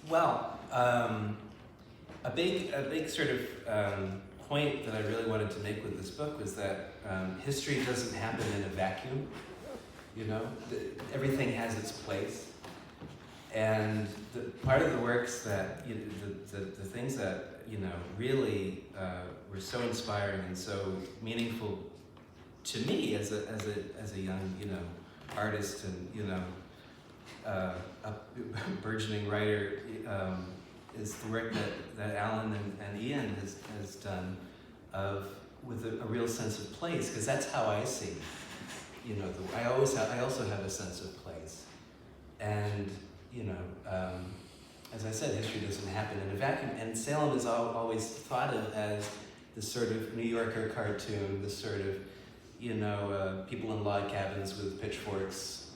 Well, a big sort of point that I really wanted to make with this book was that history doesn't happen in a vacuum. You know, everything has its place, and part of the works that the things that really were so inspiring and so meaningful to me as a young artist and a burgeoning writer is the work that Alan and Ian has done with a real sense of place, because that's how I see. I also have a sense of place, and as I said, history doesn't happen in a vacuum. And Salem is always thought of as this sort of New Yorker cartoon, this sort of people in log cabins with pitchforks,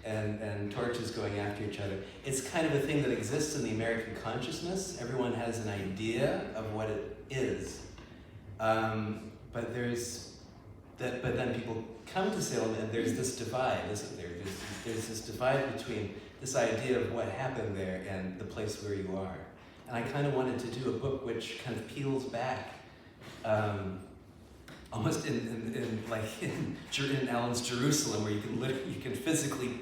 and torches going after each other. It's kind of a thing that exists in the American consciousness. Everyone has an idea of what it is, but then people come to Salem and there's this divide, isn't there? There's this divide between this idea of what happened there and the place where you are. And I kind of wanted to do a book which kind of peels back, almost in Alan's Jerusalem, where you can physically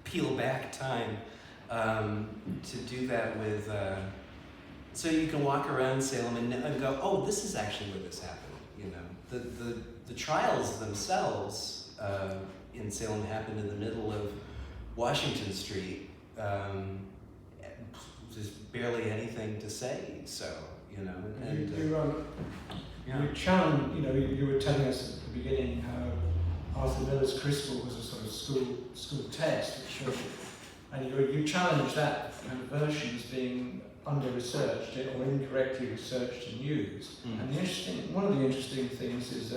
peel back time, to do that with, so you can walk around Salem and go, oh, this is actually where this happened. The trials themselves in Salem happened in the middle of Washington Street. There's barely anything to say, so, and you challenge, you were telling us at the beginning how Arthur Miller's Crucible was a sort of school test, and you challenged that kind of version as being under-researched or incorrectly researched and used. And one of the interesting things is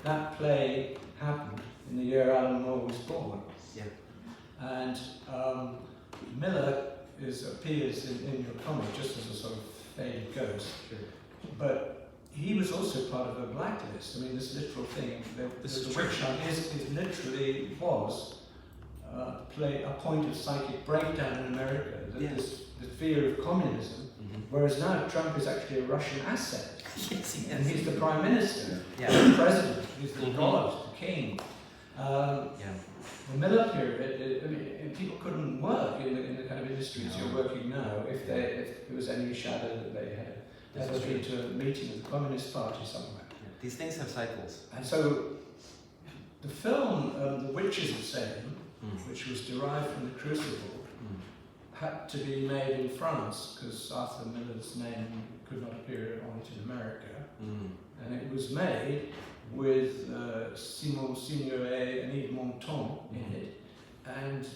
that play happened in the year Alan Moore was born. Yeah. And Miller appears in your comic just as a sort of faded ghost. Sure. But he was also part of a blacklist. I mean, this literal thing, the witch hunt literally was a point of psychic breakdown in America. The fear of communism, whereas now Trump is actually a Russian asset. Yes, and he's the prime minister, the president, he's the god, the king. The Miller period, people couldn't work in the kind of industries you're working now if there was any shadow that they had ever been to a meeting of the Communist Party somewhere. Yeah. These things have cycles. And so the film, The Witches of Salem, which was derived from The Crucible, had to be made in France because Arthur Miller's name could not appear on it in America. And it was made with Simon Signoret and Yves Montand in it. And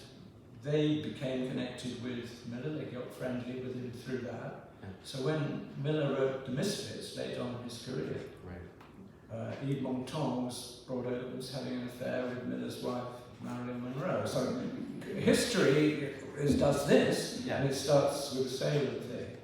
they became connected with Miller, they got friendly with him through that. So when Miller wrote The Misfits later on in his career, Yves Montand was having an affair with Miller's wife, Marilyn Monroe. So history does this, and it starts with the Salem thing.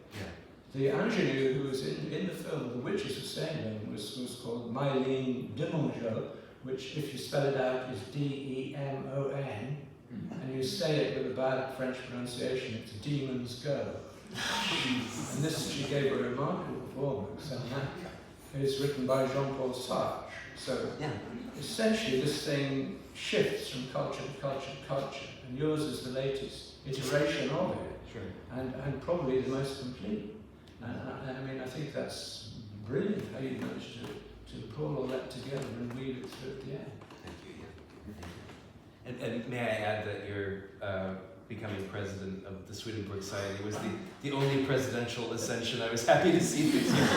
The ingenue who was in the film The Witches of Salem was called Mylene Demongeau, which, if you spell it out, is D-E-M-O-N, and you say it with a bad French pronunciation, it's Demons Go. And she gave a remarkable performance, and that is written by Jean-Paul Sartre. So essentially this thing shifts from culture to culture to culture, and yours is the latest iteration of it, and probably the most complete. And I mean, I think that's brilliant how you managed to pull all that together and weave it through at the end. Thank you. And may I add that you're becoming president of the Swedenborg Society was the only presidential ascension I was happy to see this year.